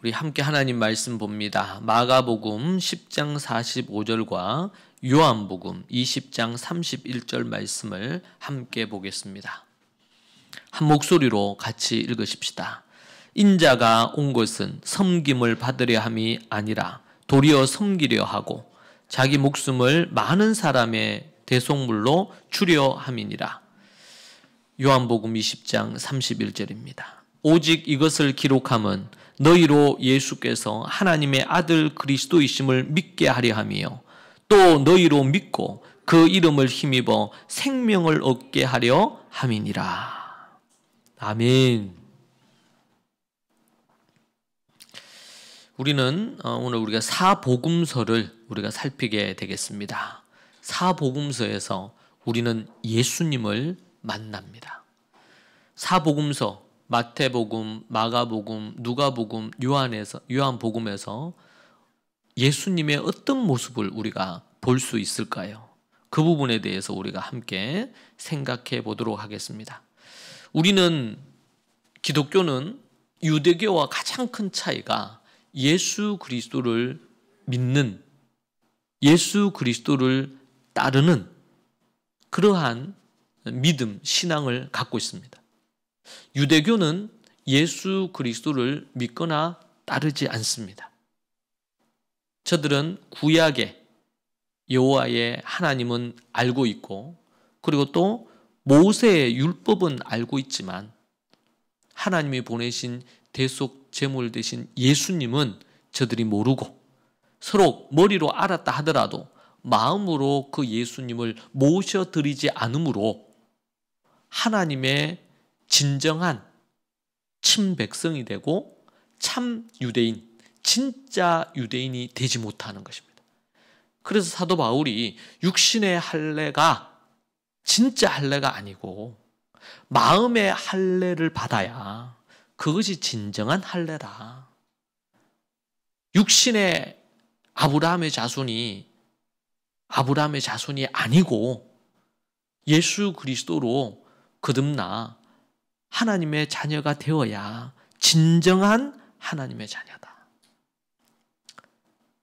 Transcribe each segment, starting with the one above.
우리 함께 하나님 말씀 봅니다. 마가복음 10장 45절과 요한복음 20장 31절 말씀을 함께 보겠습니다. 한 목소리로 같이 읽으십시다. 인자가 온 것은 섬김을 받으려 함이 아니라 도리어 섬기려 하고 자기 목숨을 많은 사람의 대속물로 주려 함이니라. 요한복음 20장 31절입니다. 오직 이것을 기록함은 너희로 예수께서 하나님의 아들 그리스도이심을 믿게 하려 함이요 또 너희로 믿고 그 이름을 힘입어 생명을 얻게 하려 함이니라. 아멘. 우리는 오늘 우리가 사복음서를 우리가 살피게 되겠습니다. 사복음서에서 우리는 예수님을 만납니다. 사복음서 마태복음, 마가복음, 누가복음, 요한복음에서 예수님의 어떤 모습을 우리가 볼 수 있을까요? 그 부분에 대해서 우리가 함께 생각해 보도록 하겠습니다. 우리는 기독교는 유대교와 가장 큰 차이가 예수 그리스도를 믿는, 예수 그리스도를 따르는 그러한 믿음, 신앙을 갖고 있습니다. 유대교는 예수 그리스도를 믿거나 따르지 않습니다. 저들은 구약의 여호와의 하나님은 알고 있고 그리고 또 모세의 율법은 알고 있지만 하나님이 보내신 대속 제물 되신 예수님은 저들이 모르고 서로 머리로 알았다 하더라도 마음으로 그 예수님을 모셔드리지 않으므로 하나님의 진정한 친백성이 되고 참 유대인, 진짜 유대인이 되지 못하는 것입니다. 그래서 사도 바울이 육신의 할례가 진짜 할례가 아니고 마음의 할례를 받아야 그것이 진정한 할례다. 육신의 아브라함의 자손이 아니고 예수 그리스도로 거듭나 하나님의 자녀가 되어야 진정한 하나님의 자녀다.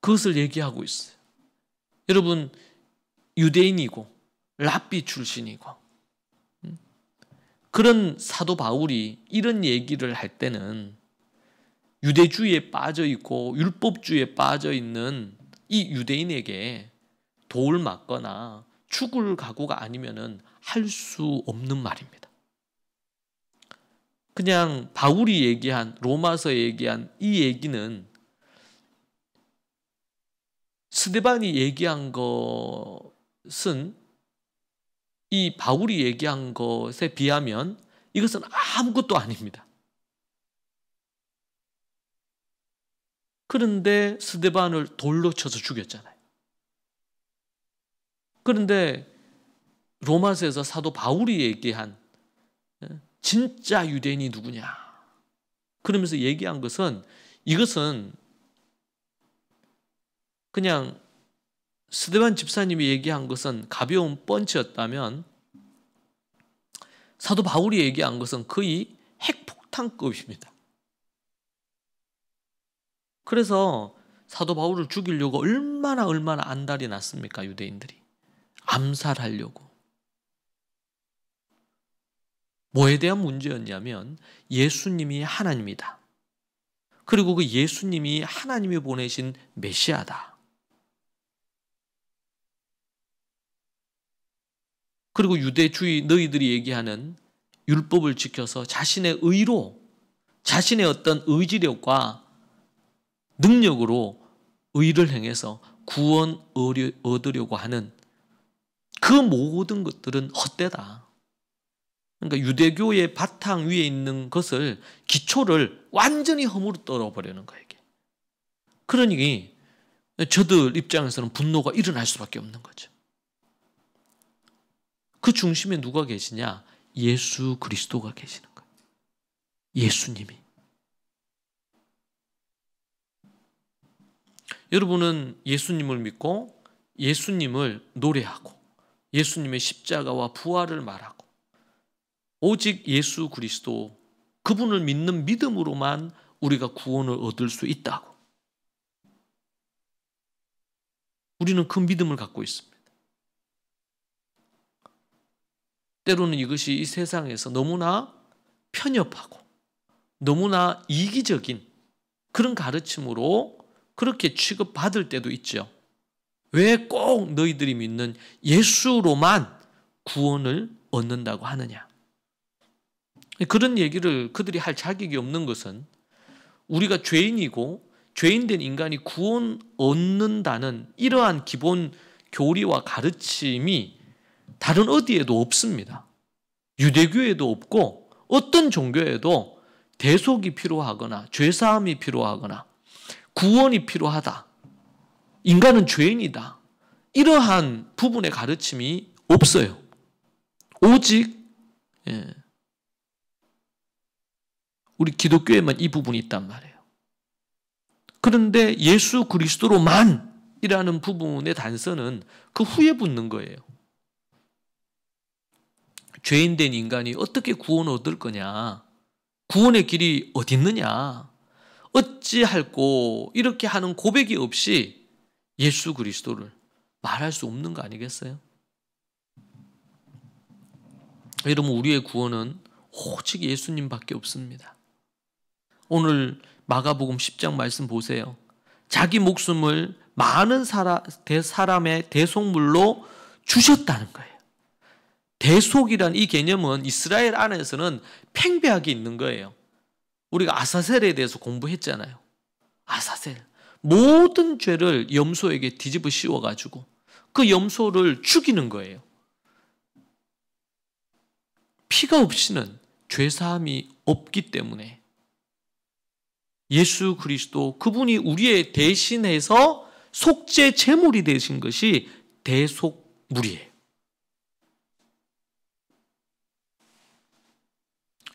그것을 얘기하고 있어요. 여러분, 유대인이고 랍비 출신이고 그런 사도 바울이 이런 얘기를 할 때는 유대주의에 빠져 있고 율법주의에 빠져 있는 이 유대인에게 돌 맞거나 죽을 각오가 아니면은 할 수 없는 말입니다. 그냥 바울이 얘기한 로마서에 얘기한 이 얘기는 스데반이 얘기한 것은 이 바울이 얘기한 것에 비하면 이것은 아무것도 아닙니다. 그런데 스데반을 돌로 쳐서 죽였잖아요. 그런데 로마서에서 사도 바울이 얘기한 진짜 유대인이 누구냐? 그러면서 얘기한 것은 이것은 그냥 스데반 집사님이 얘기한 것은 가벼운 펀치였다면 사도 바울이 얘기한 것은 거의 핵폭탄급입니다. 그래서 사도 바울을 죽이려고 얼마나 안달이 났습니까? 유대인들이. 암살하려고. 뭐에 대한 문제였냐면 예수님이 하나님이다. 그리고 그 예수님이 하나님이 보내신 메시아다. 그리고 유대주의 너희들이 얘기하는 율법을 지켜서 자신의 의로 자신의 어떤 의지력과 능력으로 의를 행해서 구원 얻으려고 하는 그 모든 것들은 헛되다. 그러니까 유대교의 바탕 위에 있는 것을 기초를 완전히 허물어 떨어버리는 거예요. 그러니 저들 입장에서는 분노가 일어날 수밖에 없는 거죠. 그 중심에 누가 계시냐? 예수 그리스도가 계시는 거예요. 예수님이. 여러분은 예수님을 믿고 예수님을 노래하고 예수님의 십자가와 부활을 말하고 오직 예수 그리스도 그분을 믿는 믿음으로만 우리가 구원을 얻을 수 있다고. 우리는 그 믿음을 갖고 있습니다. 때로는 이것이 이 세상에서 너무나 편협하고 너무나 이기적인 그런 가르침으로 그렇게 취급받을 때도 있죠. 왜 꼭 너희들이 믿는 예수로만 구원을 얻는다고 하느냐. 그런 얘기를 그들이 할 자격이 없는 것은 우리가 죄인이고 죄인된 인간이 구원 얻는다는 이러한 기본 교리와 가르침이 다른 어디에도 없습니다. 유대교에도 없고 어떤 종교에도 대속이 필요하거나 죄사함이 필요하거나 구원이 필요하다. 인간은 죄인이다. 이러한 부분의 가르침이 없어요. 오직 우리 기독교에만 이 부분이 있단 말이에요. 그런데 예수 그리스도로만이라는 부분의 단서는 그 후에 붙는 거예요. 죄인된 인간이 어떻게 구원을 얻을 거냐? 구원의 길이 어디 있느냐? 어찌할꼬 이렇게 하는 고백이 없이 예수 그리스도를 말할 수 없는 거 아니겠어요? 여러분, 우리의 구원은 오직 예수님밖에 없습니다. 오늘 마가복음 10장 말씀 보세요. 자기 목숨을 많은 사람의 대속물로 주셨다는 거예요. 대속이란 이 개념은 이스라엘 안에서는 팽배하게 있는 거예요. 우리가 아사셀에 대해서 공부했잖아요. 아사셀. 모든 죄를 염소에게 뒤집어 씌워가지고 그 염소를 죽이는 거예요. 피가 없이는 죄사함이 없기 때문에 예수 그리스도 그분이 우리의 대신해서 속죄 제물이 되신 것이 대속물이에요.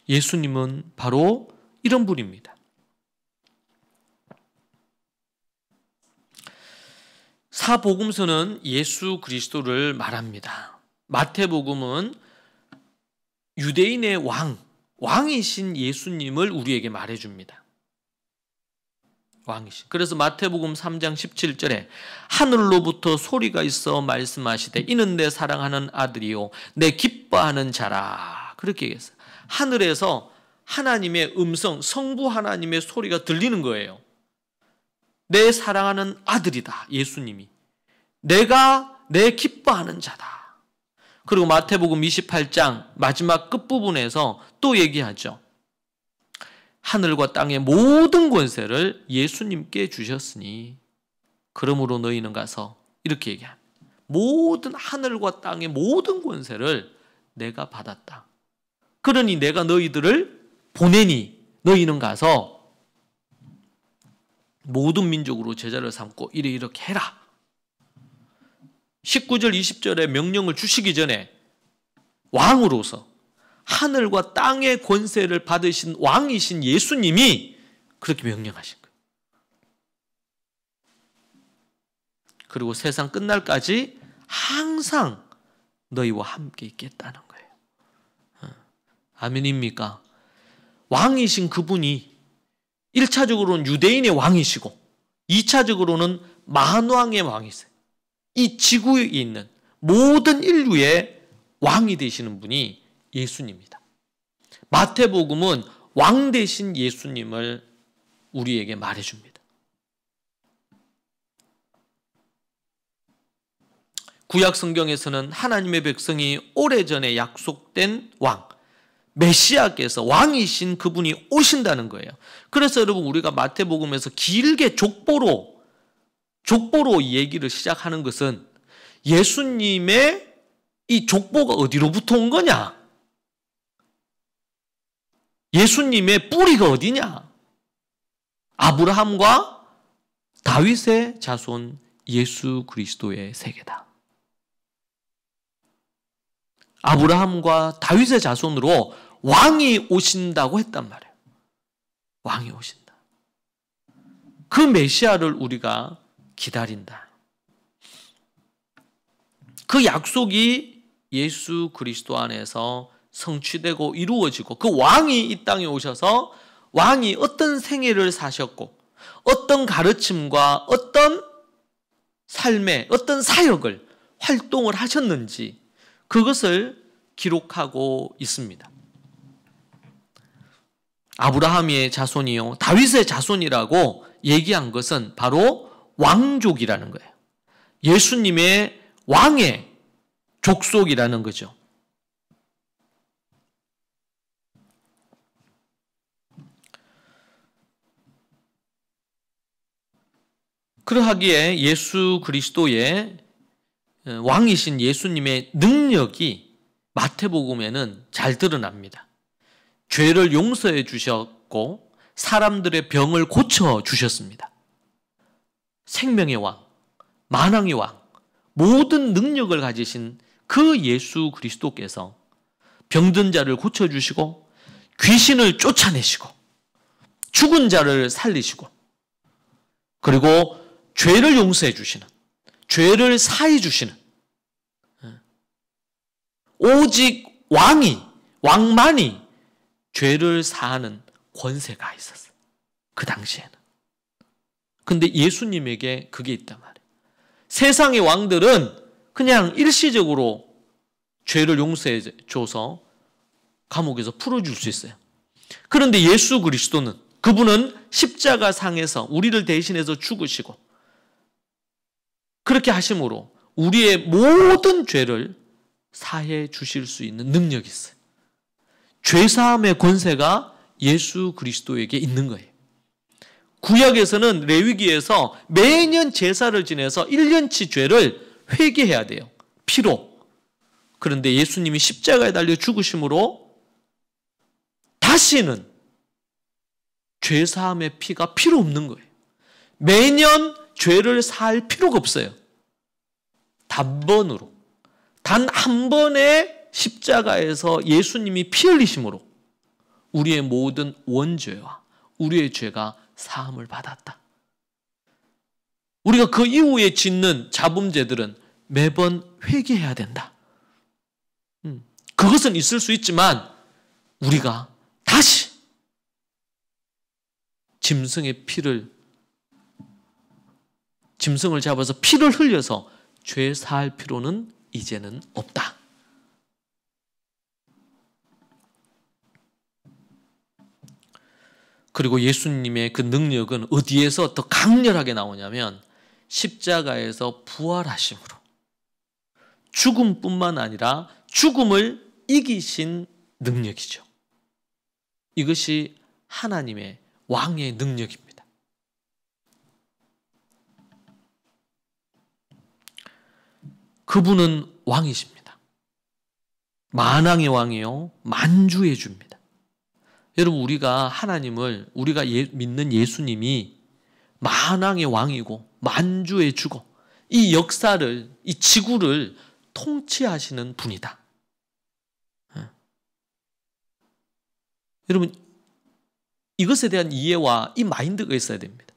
예수님은 바로 이런 분입니다. 사복음서는 예수 그리스도를 말합니다. 마태복음은 유대인의 왕이신 예수님을 우리에게 말해줍니다. 왕이신. 그래서 마태복음 3장 17절에 하늘로부터 소리가 있어 말씀하시되 이는 내 사랑하는 아들이요 내 기뻐하는 자라. 그렇게 얘기했어요. 하늘에서 하나님의 음성, 성부 하나님의 소리가 들리는 거예요. 내 사랑하는 아들이다. 예수님이. 내가 내 기뻐하는 자다. 그리고 마태복음 28장 마지막 끝부분에서 또 얘기하죠. 하늘과 땅의 모든 권세를 예수님께 주셨으니 그러므로 너희는 가서 이렇게 얘기합니다. 모든 하늘과 땅의 모든 권세를 내가 받았다. 그러니 내가 너희들을 보내니 너희는 가서 모든 민족으로 제자를 삼고 이렇게 해라. 19절 20절에 명령을 주시기 전에 왕으로서 하늘과 땅의 권세를 받으신 왕이신 예수님이 그렇게 명령하신 거예요. 그리고 세상 끝날까지 항상 너희와 함께 있겠다는 거예요. 아멘입니까? 왕이신 그분이 1차적으로는 유대인의 왕이시고 2차적으로는 만왕의 왕이세요. 이 지구에 있는 모든 인류의 왕이 되시는 분이 예수님입니다. 마태복음은 왕 되신 예수님을 우리에게 말해줍니다. 구약 성경에서는 하나님의 백성이 오래전에 약속된 왕, 메시아께서 왕이신 그분이 오신다는 거예요. 그래서 여러분 우리가 마태복음에서 길게 족보로 이 얘기를 시작하는 것은 예수님의 이 족보가 어디로부터 온 거냐? 예수님의 뿌리가 어디냐? 아브라함과 다윗의 자손 예수 그리스도의 세계다. 아브라함과 다윗의 자손으로 왕이 오신다고 했단 말이에요. 왕이 오신다. 그 메시아를 우리가 기다린다. 그 약속이 예수 그리스도 안에서 성취되고 이루어지고 그 왕이 이 땅에 오셔서 왕이 어떤 생애를 사셨고 어떤 가르침과 어떤 삶의 어떤 사역을 활동을 하셨는지 그것을 기록하고 있습니다. 아브라함의 자손이요 다윗의 자손이라고 얘기한 것은 바로 왕족이라는 거예요. 예수님의 왕의 족속이라는 거죠. 그러하기에 예수 그리스도의 왕이신 예수님의 능력이 마태복음에는 잘 드러납니다. 죄를 용서해 주셨고 사람들의 병을 고쳐 주셨습니다. 생명의 왕, 만왕의 왕, 모든 능력을 가지신 그 예수 그리스도께서 병든 자를 고쳐주시고 귀신을 쫓아내시고 죽은 자를 살리시고 그리고 죄를 용서해 주시는, 죄를 사해 주시는 오직 왕만이 죄를 사하는 권세가 있었어요. 그 당시에는. 근데 예수님에게 그게 있단 말이에요. 세상의 왕들은 그냥 일시적으로 죄를 용서해 줘서 감옥에서 풀어줄 수 있어요. 그런데 예수 그리스도는 그분은 십자가 상에서 우리를 대신해서 죽으시고 그렇게 하심으로 우리의 모든 죄를 사해 주실 수 있는 능력이 있어요. 죄사함의 권세가 예수 그리스도에게 있는 거예요. 구약에서는 레위기에서 매년 제사를 지내서 1년치 죄를 회개해야 돼요. 피로. 그런데 예수님이 십자가에 달려 죽으심으로 다시는 죄사함의 피가 필요 없는 거예요. 매년 죄를 사할 필요가 없어요. 단번으로. 단 한 번의 십자가에서 예수님이 피 흘리심으로 우리의 모든 원죄와 우리의 죄가 사함을 받았다. 우리가 그 이후에 짓는 자범죄들은 매번 회개해야 된다. 그것은 있을 수 있지만 우리가 다시 짐승을 잡아서 피를 흘려서 죄 사할 필요는 이제는 없다. 그리고 예수님의 그 능력은 어디에서 더 강렬하게 나오냐면 십자가에서 부활하심으로 죽음뿐만 아니라 죽음을 이기신 능력이죠. 이것이 하나님의 왕의 능력입니다. 그분은 왕이십니다. 만왕의 왕이요 만주의 주입니다. 여러분 우리가 하나님을 우리가 믿는 예수님이 만왕의 왕이고 만주의 주고 이 역사를 이 지구를 통치하시는 분이다. 여러분 이것에 대한 이해와 이 마인드가 있어야 됩니다.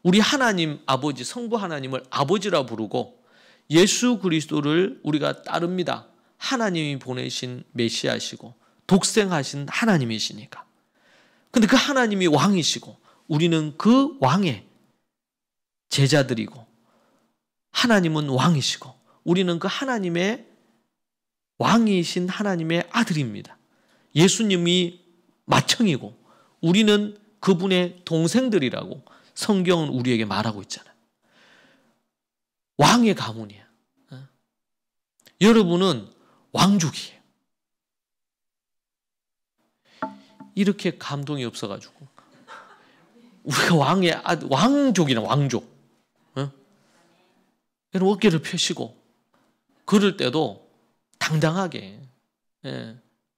우리 하나님 아버지 성부 하나님을 아버지라 부르고 예수 그리스도를 우리가 따릅니다. 하나님이 보내신 메시아시고 독생하신 하나님이시니까. 근데 그 하나님이 왕이시고 우리는 그 왕의 제자들이고 하나님은 왕이시고 우리는 그 하나님의 왕이신 하나님의 아들입니다. 예수님이 맏형이고 우리는 그분의 동생들이라고 성경은 우리에게 말하고 있잖아요. 왕의 가문이야. 여러분은 왕족이에요. 이렇게 감동이 없어가지고 우리가 왕족이나 왕족. 여러분 어깨를 펴시고 그럴 때도 당당하게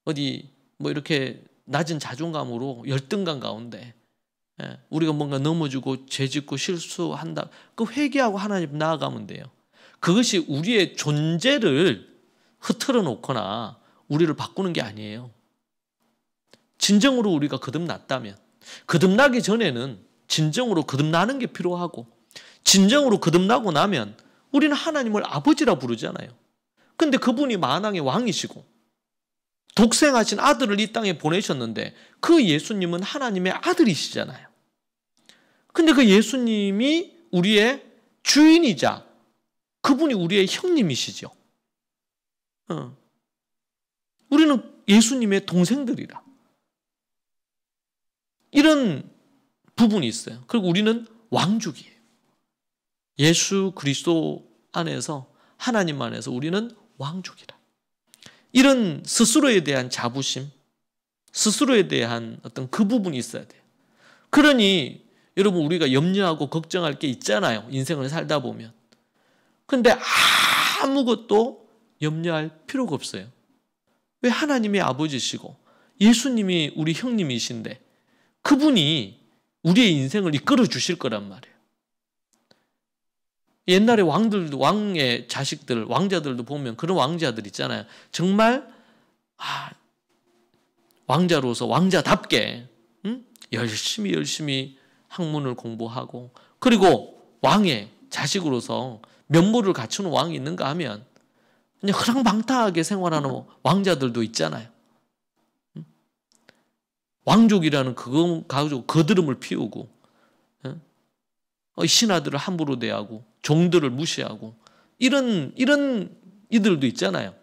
어디 뭐 이렇게 낮은 자존감으로 열등감 가운데 우리가 뭔가 넘어지고 죄짓고 실수한다. 그 회개하고 하나님 나아가면 돼요. 그것이 우리의 존재를 흐트러 놓거나 우리를 바꾸는 게 아니에요. 진정으로 우리가 거듭났다면 거듭나기 전에는 진정으로 거듭나는 게 필요하고 진정으로 거듭나고 나면 우리는 하나님을 아버지라 부르잖아요. 근데 그분이 만왕의 왕이시고 독생하신 아들을 이 땅에 보내셨는데 그 예수님은 하나님의 아들이시잖아요. 근데 그 예수님이 우리의 주인이자 그분이 우리의 형님이시죠. 우리는 예수님의 동생들이라. 이런 부분이 있어요. 그리고 우리는 왕족이에요. 예수 그리스도 안에서, 하나님 안에서 우리는 왕족이라. 이런 스스로에 대한 자부심, 스스로에 대한 어떤 그 부분이 있어야 돼요. 그러니 여러분, 우리가 염려하고 걱정할 게 있잖아요. 인생을 살다 보면. 근데 아무것도 염려할 필요가 없어요. 왜? 하나님의 아버지시고 예수님이 우리 형님이신데 그분이 우리의 인생을 이끌어 주실 거란 말이에요. 옛날에 왕들도, 왕의 자식들, 왕자들도 보면 그런 왕자들 있잖아요. 정말 왕자로서 왕자답게 열심히 학문을 공부하고, 그리고 왕의 자식으로서 면모를 갖추는 왕이 있는가 하면 그냥 허랑방탕하게 생활하는 왕자들도 있잖아요. 왕족이라는 그거 가지고 거드름을 피우고, 신하들을 함부로 대하고 종들을 무시하고 이런 이들도 있잖아요.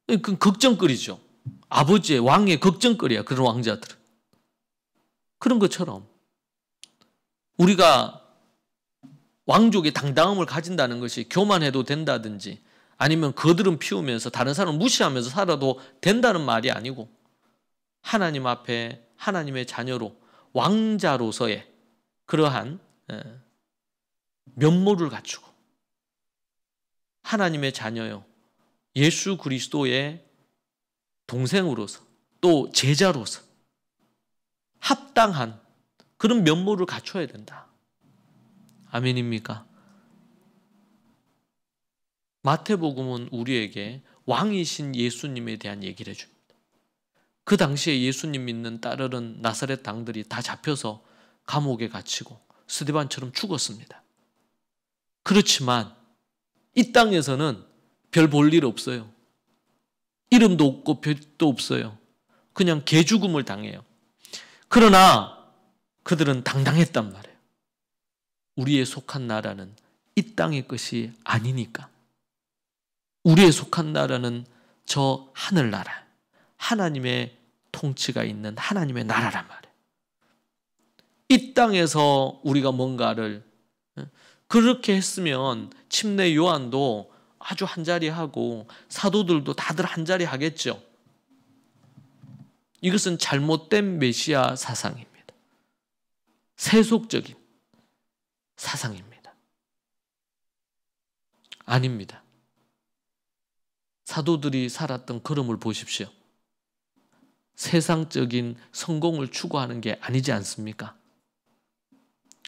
그 걱정거리죠. 아버지의, 왕의 걱정거리야, 그런 왕자들은. 그런 것처럼 우리가 왕족의 당당함을 가진다는 것이 교만해도 된다든지 아니면 거드름 피우면서 다른 사람을 무시하면서 살아도 된다는 말이 아니고, 하나님 앞에 하나님의 자녀로 왕자로서의 그러한 면모를 갖추고 하나님의 자녀요, 예수 그리스도의 동생으로서 또 제자로서 합당한 그런 면모를 갖춰야 된다. 아멘입니까? 마태복음은 우리에게 왕이신 예수님에 대한 얘기를 해줍니다. 그 당시에 예수님 믿는 따르는 나사렛 당들이 다 잡혀서 감옥에 갇히고 스데반처럼 죽었습니다. 그렇지만 이 땅에서는 별 볼 일 없어요. 이름도 없고 별도 없어요. 그냥 개죽음을 당해요. 그러나 그들은 당당했단 말이에요. 우리의 속한 나라는 이 땅의 것이 아니니까. 우리의 속한 나라는 저 하늘나라, 하나님의 통치가 있는 하나님의 나라란 말이에요. 이 땅에서 우리가 뭔가를 그렇게 했으면 침례 요한도 아주 한자리 하고 사도들도 다들 한자리 하겠죠. 이것은 잘못된 메시아 사상입니다. 세속적인 사상입니다. 아닙니다. 사도들이 살았던 걸음을 보십시오. 세상적인 성공을 추구하는 게 아니지 않습니까?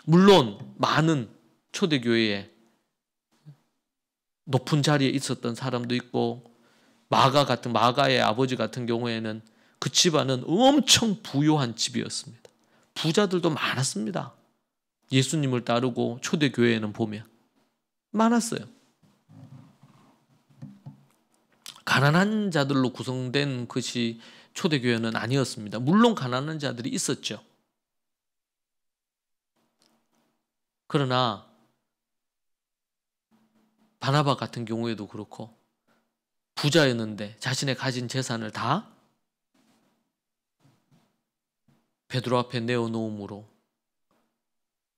물론 많은 초대교회에 높은 자리에 있었던 사람도 있고, 마가의 아버지 같은 경우에는 그 집안은 엄청 부유한 집이었습니다. 부자들도 많았습니다. 예수님을 따르고 초대교회에는 보면 많았어요. 가난한 자들로 구성된 것이 초대교회는 아니었습니다. 물론 가난한 자들이 있었죠. 그러나 바나바 같은 경우에도 그렇고 부자였는데 자신의 가진 재산을 다 베드로 앞에 내어놓음으로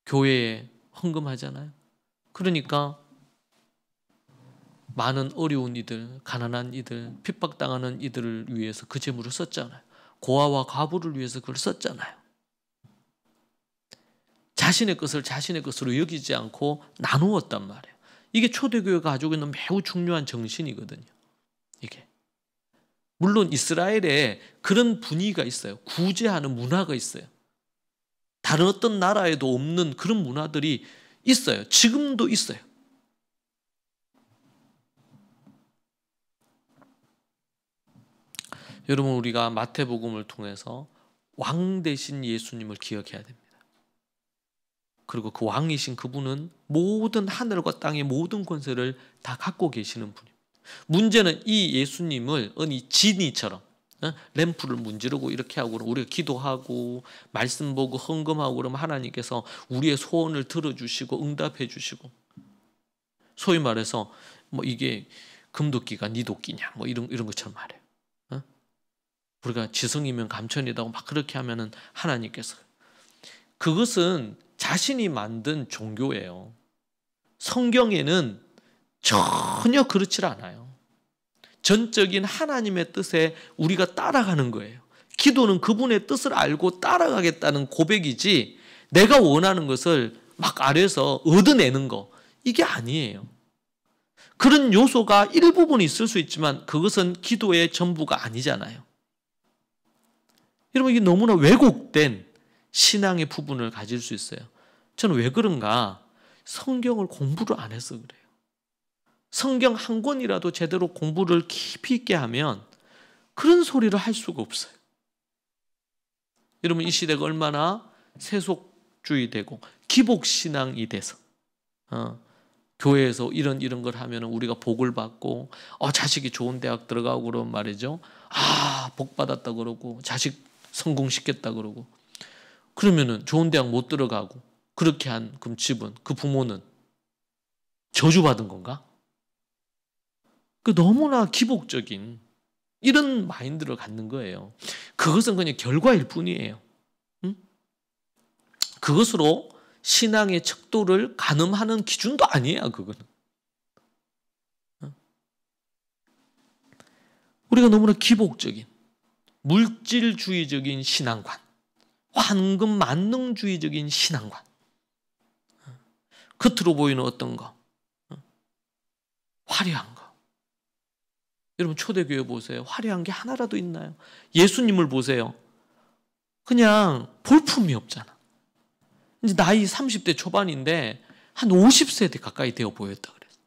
교회에 헌금하잖아요. 그러니까 많은 어려운 이들, 가난한 이들, 핍박당하는 이들을 위해서 그 재물을 썼잖아요. 고아와 과부를 위해서 그걸 썼잖아요. 자신의 것을 자신의 것으로 여기지 않고 나누었단 말이에요. 이게 초대교회가 가지고 있는 매우 중요한 정신이거든요. 이게. 물론 이스라엘에 그런 분위기가 있어요. 구제하는 문화가 있어요. 다른 어떤 나라에도 없는 그런 문화들이 있어요. 지금도 있어요. 여러분, 우리가 마태복음을 통해서 왕 되신 예수님을 기억해야 됩니다. 그리고 그 왕이신 그분은 모든 하늘과 땅의 모든 권세를 다 갖고 계시는 분입니다. 문제는 이 예수님을 어느 지니처럼 램프를 문지르고 이렇게 하고 우리가 기도하고 말씀 보고 헌금하고 그러면 하나님께서 우리의 소원을 들어주시고 응답해 주시고, 소위 말해서 뭐 이게 금도끼가 네 도끼냐 뭐 이런 것처럼 말해요. 우리가 지성이면 감천이다고 막 그렇게 하면은 하나님께서, 그것은 자신이 만든 종교예요. 성경에는 전혀 그렇지 않아요. 전적인 하나님의 뜻에 우리가 따라가는 거예요. 기도는 그분의 뜻을 알고 따라가겠다는 고백이지, 내가 원하는 것을 막 아래서 얻어내는 거, 이게 아니에요. 그런 요소가 일부분 있을 수 있지만 그것은 기도의 전부가 아니잖아요. 여러분, 이게 너무나 왜곡된 신앙의 부분을 가질 수 있어요. 저는 왜 그런가? 성경을 공부를 안 해서 그래요. 성경 한 권이라도 제대로 공부를 깊이 있게 하면 그런 소리를 할 수가 없어요. 여러분, 이 시대가 얼마나 세속주의되고 기복신앙이 돼서 교회에서 이런 걸 하면 우리가 복을 받고 자식이 좋은 대학 들어가고 그러면 말이죠. 복 받았다 그러고 자식 성공시켰다 그러고, 그러면은 좋은 대학 못 들어가고 그렇게 한 그럼 집은, 그 부모는 저주받은 건가? 너무나 기복적인 이런 마인드를 갖는 거예요. 그것은 그냥 결과일 뿐이에요. 그것으로 신앙의 척도를 가늠하는 기준도 아니에요. 그거는. 우리가 너무나 기복적인 물질주의적인 신앙관, 황금 만능주의적인 신앙관, 겉으로 보이는 어떤 거, 화려한 거. 여러분, 초대교회 보세요. 화려한 게 하나라도 있나요? 예수님을 보세요. 그냥 볼품이 없잖아. 이제 나이 30대 초반인데 한 50세대 가까이 되어 보였다 그랬어요.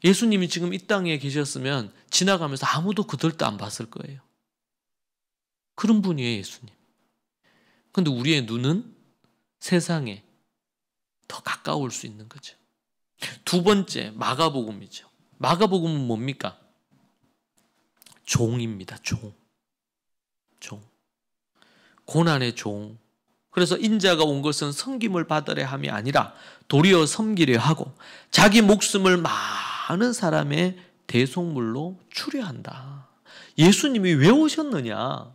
예수님이 지금 이 땅에 계셨으면 지나가면서 아무도 그들도 안 봤을 거예요. 그런 분이에요, 예수님. 그런데 우리의 눈은 세상에 더 가까울 수 있는 거죠. 두 번째, 마가복음이죠. 마가복음은 뭡니까? 종입니다. 종. 고난의 종. 그래서 인자가 온 것은 섬김을 받으려 함이 아니라 도리어 섬기려 하고 자기 목숨을 많은 사람의 대속물로 추려한다. 예수님이 왜 오셨느냐?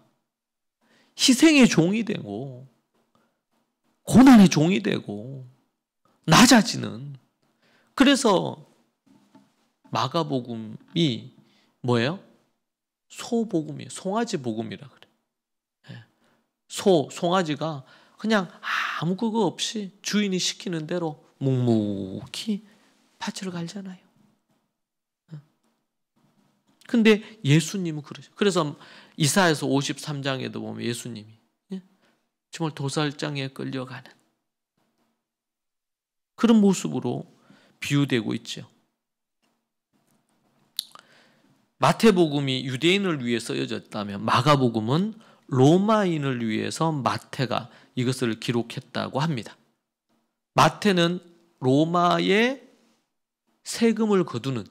희생의 종이 되고 고난의 종이 되고 낮아지는. 그래서 마가복음이 뭐예요? 소복음이에요. 송아지 복음이라 그래. 송아지가 그냥 아무 그거 없이 주인이 시키는 대로 묵묵히 밭을 갈잖아요. 근데 예수님은 그러죠. 그래서 이사야서 53장에도 보면 예수님이 정말 도살장에 끌려가는 그런 모습으로 비유되고 있죠. 마태복음이 유대인을 위해 쓰여졌다면 마가복음은 로마인을 위해서 마태가 이것을 기록했다고 합니다. 마태는 로마의 세금을 거두는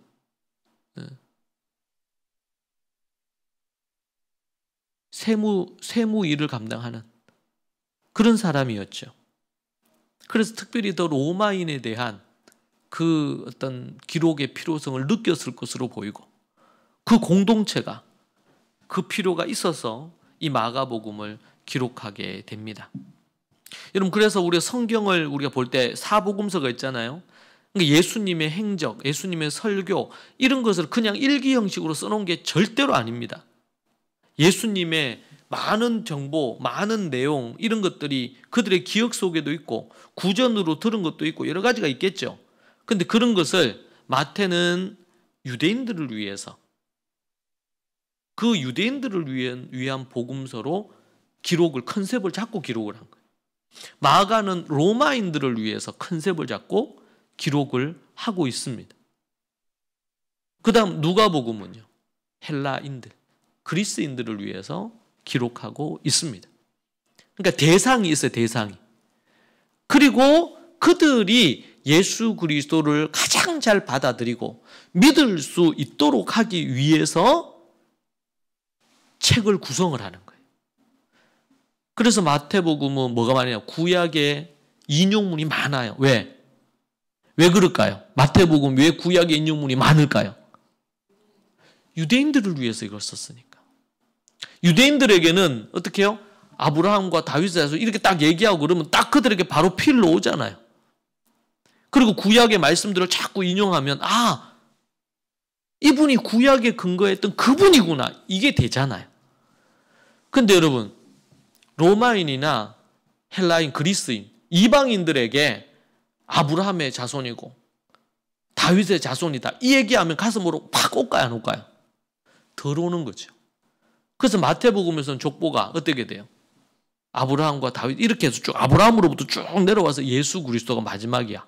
세무 일을 감당하는 그런 사람이었죠. 그래서 특별히 더 로마인에 대한 그 어떤 기록의 필요성을 느꼈을 것으로 보이고, 그 공동체가 그 필요가 있어서 이 마가복음을 기록하게 됩니다. 여러분, 그래서 우리가 성경을 우리가 볼 때 사복음서가 있잖아요. 그러니까 예수님의 행적, 예수님의 설교 이런 것을 그냥 일기 형식으로 써놓은 게 절대로 아닙니다. 예수님의 많은 정보, 많은 내용 이런 것들이 그들의 기억 속에도 있고 구전으로 들은 것도 있고 여러 가지가 있겠죠. 그런데 그런 것을 마태는 유대인들을 위해서, 그 유대인들을 위한 복음서로 컨셉을 잡고 기록을 한 거예요. 마가는 로마인들을 위해서 컨셉을 잡고 기록을 하고 있습니다. 그 다음 누가복음은요, 헬라인들, 그리스인들을 위해서 기록하고 있습니다. 그러니까 대상이 있어요, 대상이. 그리고 그들이 예수 그리스도를 가장 잘 받아들이고 믿을 수 있도록 하기 위해서 책을 구성을 하는 거예요. 그래서 마태복음은 뭐가 많아요? 구약에 인용문이 많아요. 왜? 왜 그럴까요? 마태복음 왜 구약에 인용문이 많을까요? 유대인들을 위해서 이걸 썼으니까. 유대인들에게는 어떻게 해요? 아브라함과 다윗에 대해서 이렇게 딱 얘기하고 그러면 딱 그들에게 바로 필로 오잖아요. 그리고 구약의 말씀들을 자꾸 인용하면 아, 이분이 구약에 근거했던 그분이구나. 이게 되잖아요. 근데 여러분, 로마인이나 헬라인, 그리스인, 이방인들에게 아브라함의 자손이고 다윗의 자손이다. 이 얘기하면 가슴으로 팍 올까요? 안 올까요? 덜 오는 거죠. 그래서 마태복음에서는 족보가 어떻게 돼요? 아브라함과 다윗 이렇게 해서 쭉 아브라함으로부터 쭉 내려와서 예수 그리스도가 마지막이야.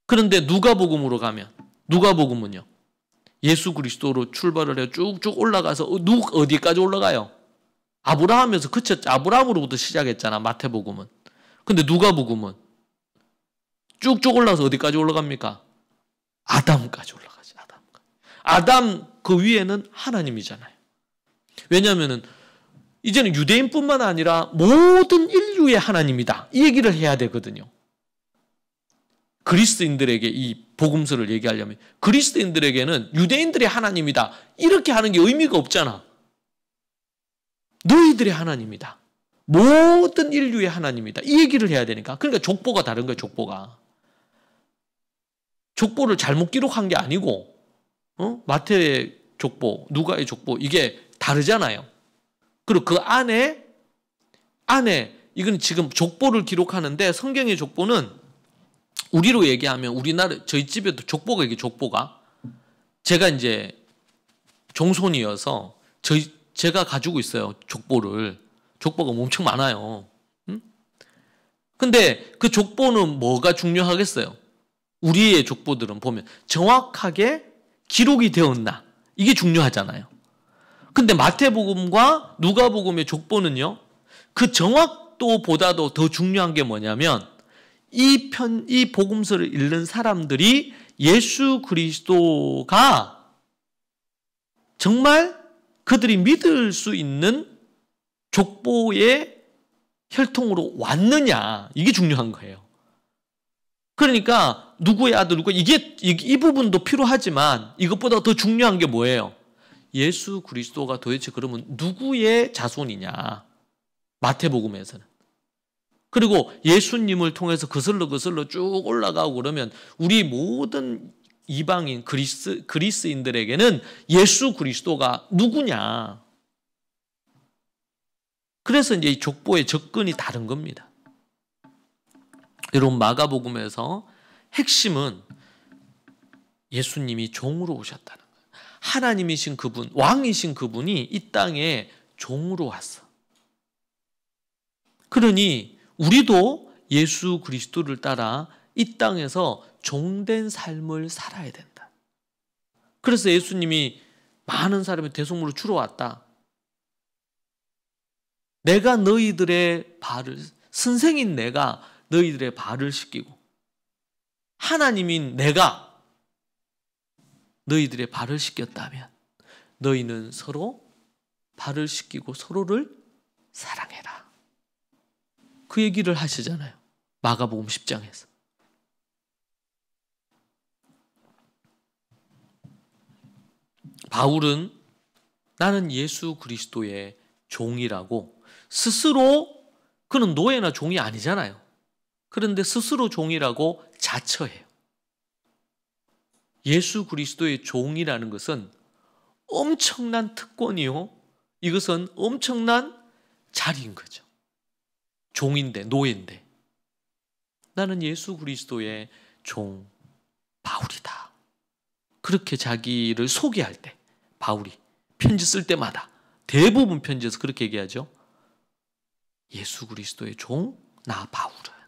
그런데 누가복음으로 가면 누가복음은요. 예수 그리스도로 출발을 해요. 쭉쭉 올라가서 어디까지 올라가요? 아브라함에서 그쳤죠. 아브라함으로부터 시작했잖아. 마태복음은. 근데 누가복음은 쭉쭉 올라가서 어디까지 올라갑니까? 아담까지 올라가지. 아담 그 위에는 하나님이잖아요. 왜냐하면 이제는 유대인뿐만 아니라 모든 인류의 하나님이다. 이 얘기를 해야 되거든요. 그리스도인들에게 이 복음서를 얘기하려면 그리스도인들에게는 유대인들의 하나님이다. 이렇게 하는 게 의미가 없잖아. 너희들의 하나님이다. 모든 인류의 하나님이다. 이 얘기를 해야 되니까. 그러니까 족보가 다른 거예요. 족보가. 족보를 잘못 기록한 게 아니고 마태의 족보, 누가의 족보 이게 다르잖아요. 그리고 그 안에 이건 지금 족보를 기록하는데 성경의 족보는 우리로 얘기하면 우리나라 저희 집에도 족보가 이게 족보가 제가 이제 종손이어서 제가 가지고 있어요. 족보가 엄청 많아요. 근데 그 족보는 뭐가 중요하겠어요? 우리의 족보들은 보면 정확하게 기록이 되었나 이게 중요하잖아요. 근데 마태복음과 누가복음의 족보는요. 그 정확도보다도 더 중요한 게 뭐냐면 이 복음서를 읽는 사람들이 예수 그리스도가 정말 그들이 믿을 수 있는 족보의 혈통으로 왔느냐 이게 중요한 거예요. 그러니까 누구의 아들 누구 이 부분도 필요하지만 이것보다 더 중요한 게 뭐예요? 예수 그리스도가 도대체 그러면 누구의 자손이냐? 마태복음에서는. 그리고 예수님을 통해서 거슬러 쭉 올라가고 그러면 우리 모든 이방인 그리스인들에게는 예수 그리스도가 누구냐? 그래서 이제 이 족보의 접근이 다른 겁니다. 여러분 마가복음에서 핵심은 예수님이 종으로 오셨다는 거예요. 하나님이신 그분, 왕이신 그분이 이 땅에 종으로 왔어. 그러니 우리도 예수 그리스도를 따라 이 땅에서 종된 삶을 살아야 된다. 그래서 예수님이 많은 사람이 대속물로 주러 왔다. 내가 너희들의 발을, 선생인 내가 너희들의 발을 씻기고 하나님인 내가 너희들의 발을 씻겼다면 너희는 서로 발을 씻기고 서로를 사랑해라. 그 얘기를 하시잖아요. 마가복음 10장에서. 바울은 나는 예수 그리스도의 종이라고 스스로 그는 노예나 종이 아니잖아요. 그런데 스스로 종이라고 자처해요. 예수 그리스도의 종이라는 것은 엄청난 특권이요. 이것은 엄청난 자리인 거죠. 종인데, 노예인데. 나는 예수 그리스도의 종, 바울이다. 그렇게 자기를 소개할 때, 바울이 편지 쓸 때마다 대부분 편지에서 그렇게 얘기하죠. 예수 그리스도의 종, 나 바울은.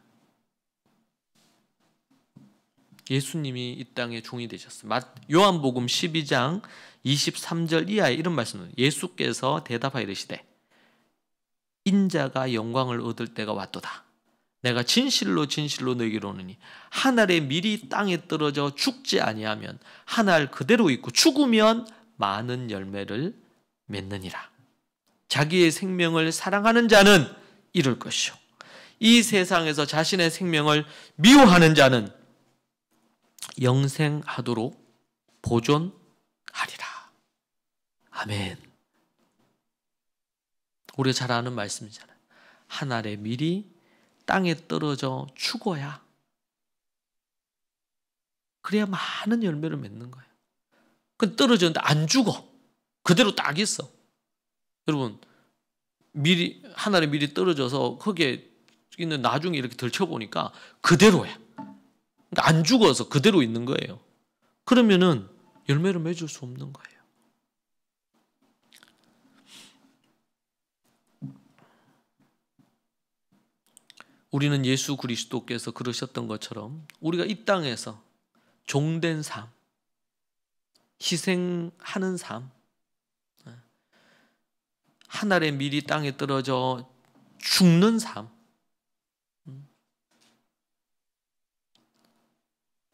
예수님이 이 땅의 종이 되셨어요. 요한복음 12장 23절 이하에 이런 말씀을 예수께서 대답하여 이르시되 인자가 영광을 얻을 때가 왔도다. 내가 진실로 진실로 너에게 이르노니 한 알의 밀이 땅에 떨어져 죽지 아니하면 한 알 그대로 있고 죽으면 많은 열매를 맺느니라. 자기의 생명을 사랑하는 자는 이룰 것이요 이 세상에서 자신의 생명을 미워하는 자는 영생하도록 보존하리라. 아멘. 우리가 잘 아는 말씀이잖아요. 한 알의 밀이 땅에 떨어져 죽어야, 그래야 많은 열매를 맺는 거예요. 그 떨어졌는데 안 죽어. 그대로 딱 있어. 여러분, 한 알의 밀이 떨어져서 흙에 있는 나중에 이렇게 덜쳐보니까 그대로야. 그러니까 안 죽어서 그대로 있는 거예요. 그러면은 열매를 맺을 수 없는 거예요. 우리는 예수 그리스도께서 그러셨던 것처럼 우리가 이 땅에서 종된 삶, 희생하는 삶, 한 알의 밀이 땅에 떨어져 죽는 삶,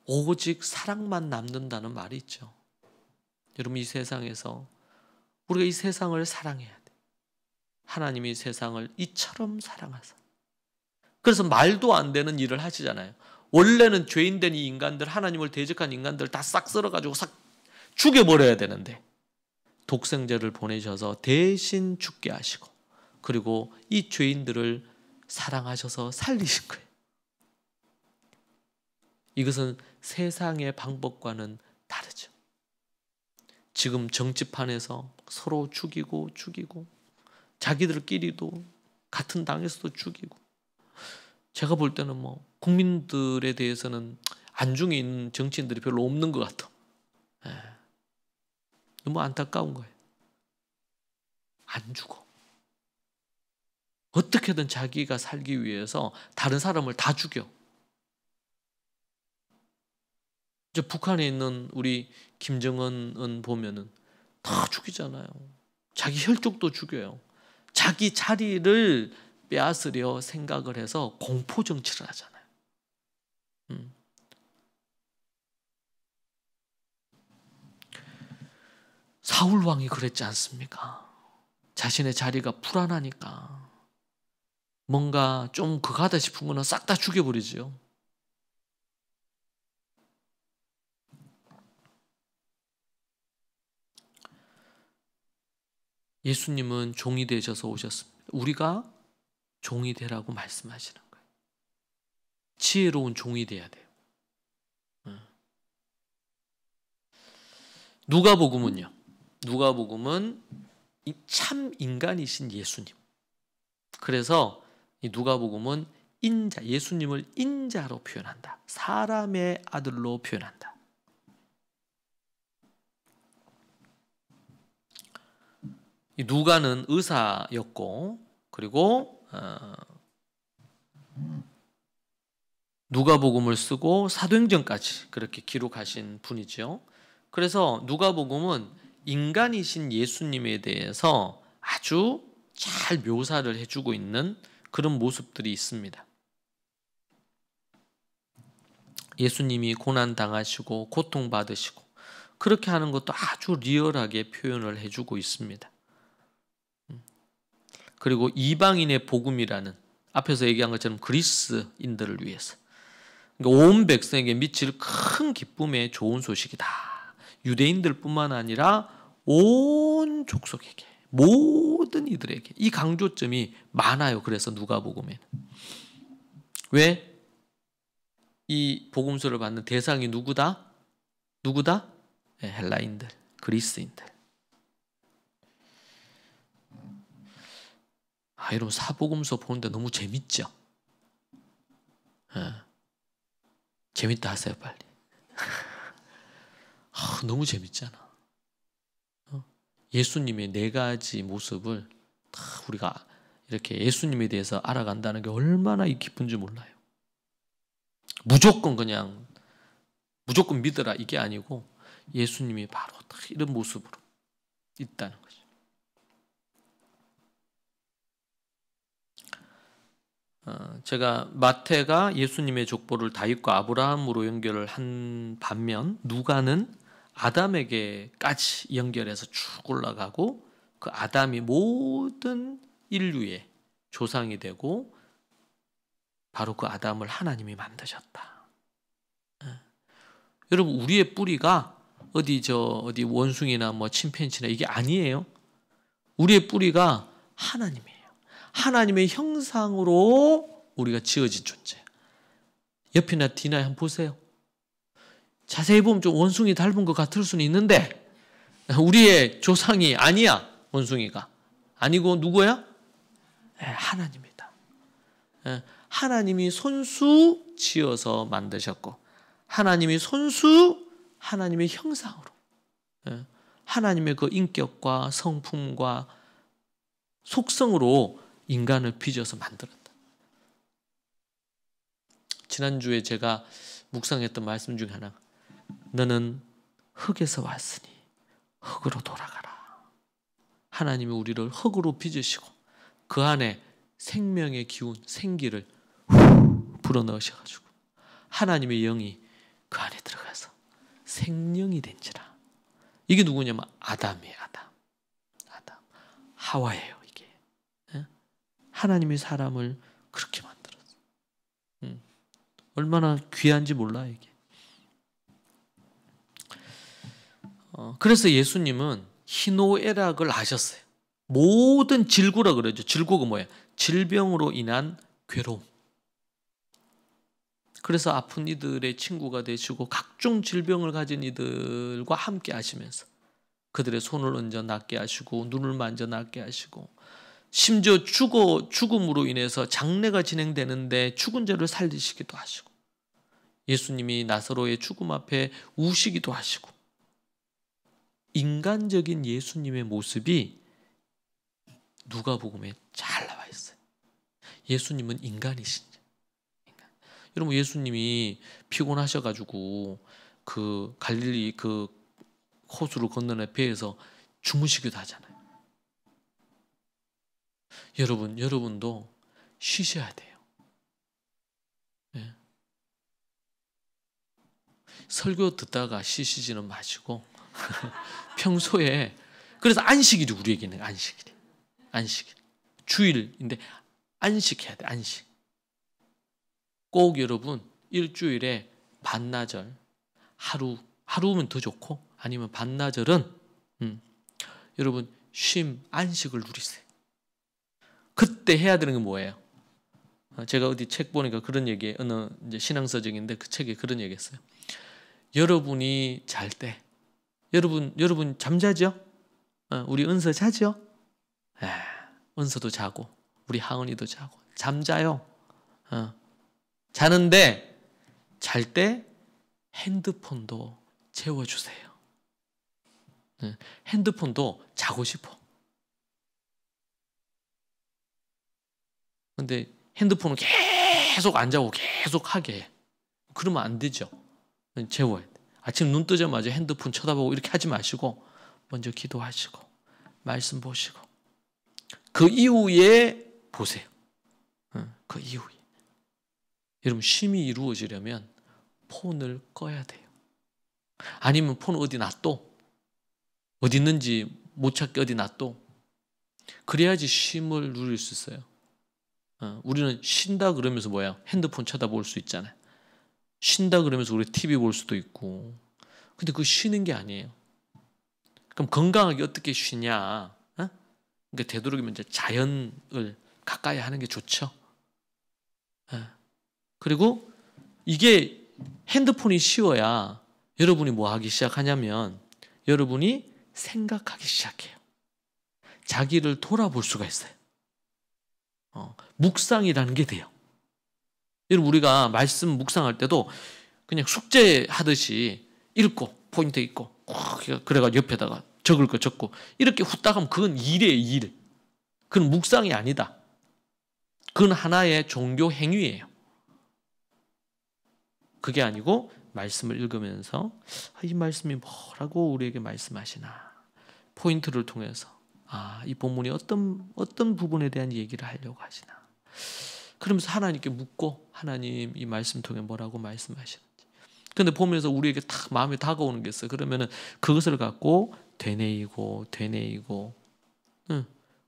오직 사랑만 남는다는 말이 있죠. 여러분, 이 세상에서 우리가 이 세상을 사랑해야 돼. 하나님이 세상을 이처럼 사랑하사. 그래서 말도 안 되는 일을 하시잖아요. 원래는 죄인된 이 인간들, 하나님을 대적한 인간들 다 싹 썰어가지고 싹 죽여버려야 되는데 독생자를 보내셔서 대신 죽게 하시고, 그리고 이 죄인들을 사랑하셔서 살리신 거예요. 이것은 세상의 방법과는 다르죠. 지금 정치판에서 서로 죽이고 자기들끼리도 같은 당에서도 죽이고, 제가 볼 때는 국민들에 대해서는 안중에 있는 정치인들이 별로 없는 것 같아. 너무 안타까운 거예요. 안 죽어. 어떻게든 자기가 살기 위해서 다른 사람을 다 죽여. 이제 북한에 있는 우리 김정은은 보면은 다 죽이잖아요. 자기 혈족도 죽여요. 자기 자리를 빼앗으려 생각을 해서 공포 정치를 하잖아요. 사울 왕이 그랬지 않습니까? 자신의 자리가 불안하니까 뭔가 좀 그가다 싶은 거는 싹 다 죽여버리죠. 예수님은 종이 되셔서 오셨습니다. 우리가 종이 되라고 말씀하시는 거예요. 지혜로운 종이 돼야 돼요. 누가복음은요. 누가복음은 참 인간이신 예수님. 그래서 이 누가복음은 인자, 예수님을 인자로 표현한다. 사람의 아들로 표현한다. 이 누가는 의사였고, 그리고 누가복음을 쓰고 사도행전까지 그렇게 기록하신 분이죠. 그래서 누가복음은 인간이신 예수님에 대해서 아주 잘 묘사를 해주고 있는 그런 모습들이 있습니다. 예수님이 고난당하시고 고통받으시고 그렇게 하는 것도 아주 리얼하게 표현을 해주고 있습니다. 그리고 이방인의 복음이라는, 앞에서 얘기한 것처럼 그리스인들을 위해서, 그러니까 온 백성에게 미칠 큰 기쁨의 좋은 소식이다. 유대인들뿐만 아니라 온 족속에게, 모든 이들에게 이 강조점이 많아요. 그래서 누가복음에는. 왜? 이 복음서를 받는 대상이 누구다? 네, 헬라인들, 그리스인들. 여러분, 사복음서 보는데 너무 재밌죠? 재밌다 하세요, 빨리. 너무 재밌잖아. 예수님의 4가지 모습을 다 우리가 이렇게 예수님에 대해서 알아간다는 게 얼마나 기쁜지 몰라요. 무조건 믿어라 이게 아니고 예수님이 바로 딱 이런 모습으로 있다는 거죠. 제가 마태가 예수님의 족보를 다윗과 아브라함으로 연결을 한 반면 누가는 아담에게까지 연결해서 쭉 올라가고 그 아담이 모든 인류의 조상이 되고 바로 그 아담을 하나님이 만드셨다. 여러분 우리의 뿌리가 어디 원숭이나 뭐 침팬지나 이게 아니에요. 우리의 뿌리가 하나님이에요. 하나님의 형상으로 우리가 지어진 존재예요. 옆이나 뒤나 한번 보세요. 자세히 보면 좀 원숭이 닮은 것 같을 수는 있는데 우리의 조상이 아니야. 원숭이가 아니고 누구야? 하나님이다. 하나님이 손수 지어서 만드셨고 하나님이 손수 하나님의 형상으로 하나님의 그 인격과 성품과 속성으로 인간을 빚어서 만들었다. 지난주에 제가 묵상했던 말씀 중에 하나, 너는 흙에서 왔으니 흙으로 돌아가라. 하나님이 우리를 흙으로 빚으시고 그 안에 생명의 기운, 생기를 불어넣으셔가지고 하나님의 영이 그 안에 들어가서 생명이 된지라. 이게 누구냐면 아담이에요. 아담. 하와예요. 이게 하나님이 사람을 그렇게 만들었어. 얼마나 귀한지 몰라 이게. 그래서 예수님은 희노애락을 하셨어요. 모든 질고라 그러죠. 질고가 뭐예요? 질병으로 인한 괴로움. 그래서 아픈 이들의 친구가 되시고 각종 질병을 가진 이들과 함께 하시면서 그들의 손을 얹어 낫게 하시고 눈을 만져 낫게 하시고 심지어 죽음으로 인해서 장례가 진행되는데 죽은 자를 살리시기도 하시고 예수님이 나사로의 죽음 앞에 우시기도 하시고 인간적인 예수님의 모습이 누가복음에 잘 나와 있어요. 예수님은 인간이시죠. 여러분 예수님이 피곤하셔가지고 그 갈릴리 그 호수를 건너는 배에서 주무시기도 하잖아요. 여러분도 쉬셔야 돼요. 네. 설교 듣다가 쉬시지는 마시고 평소에 그래서 안식일이 우리에게는 안식일 주일인데 안식해야 돼. 안식. 꼭 여러분 일주일에 반나절 하루면 더 좋고 아니면 반나절은 여러분 쉼 안식을 누리세요. 그때 해야 되는 게 뭐예요? 제가 어디 책 보니까 그런 얘기에 어느 이제 신앙서적인데 그 책에 그런 얘기했어요. 여러분이 잘 때 여러분 잠자죠? 우리 은서 자죠? 은서도 자고 우리 하은이도 자고 잠자요. 자는데 잘 때 핸드폰도 재워주세요. 핸드폰도 자고 싶어. 근데 핸드폰을 계속 안 자고 계속 하게 해. 그러면 안 되죠. 재워야 돼. 아침 눈 뜨자마자 핸드폰 쳐다보고 이렇게 하지 마시고 먼저 기도하시고 말씀 보시고 그 이후에 보세요. 그 이후에. 여러분 쉼이 이루어지려면 폰을 꺼야 돼요. 아니면 폰 어디 놔둬. 어디 있는지 못 찾게 어디 놔둬. 그래야지 쉼을 누릴 수 있어요. 우리는 쉰다 그러면서 뭐야? 핸드폰 쳐다볼 수 있잖아요. 쉰다 그러면서 우리 TV 볼 수도 있고. 근데 그거 쉬는 게 아니에요. 그럼 건강하게 어떻게 쉬냐? 그러니까 되도록이면 이제 자연을 가까이 하는 게 좋죠. 그리고 이게 핸드폰이 쉬워야 여러분이 뭐 하기 시작하냐면 여러분이 생각하기 시작해요. 자기를 돌아볼 수가 있어요. 묵상이라는 게 돼요. 여러분 우리가 말씀 묵상할 때도 그냥 숙제하듯이 읽고 포인트 읽고 그래가 옆에다가 적을 거 적고 이렇게 후딱 하면 그건 일이에요. 일. 그건 묵상이 아니다. 그건 하나의 종교 행위예요. 그게 아니고 말씀을 읽으면서 이 말씀이 뭐라고 우리에게 말씀하시나 포인트를 통해서 이 본문이 어떤 부분에 대한 얘기를 하려고 하시나 그러면서 하나님께 묻고 하나님 이 말씀 통해 뭐라고 말씀하시는지. 근데 보면서 우리에게 딱 마음에 다가오는 게 있어요. 그러면은 그것을 갖고 되뇌이고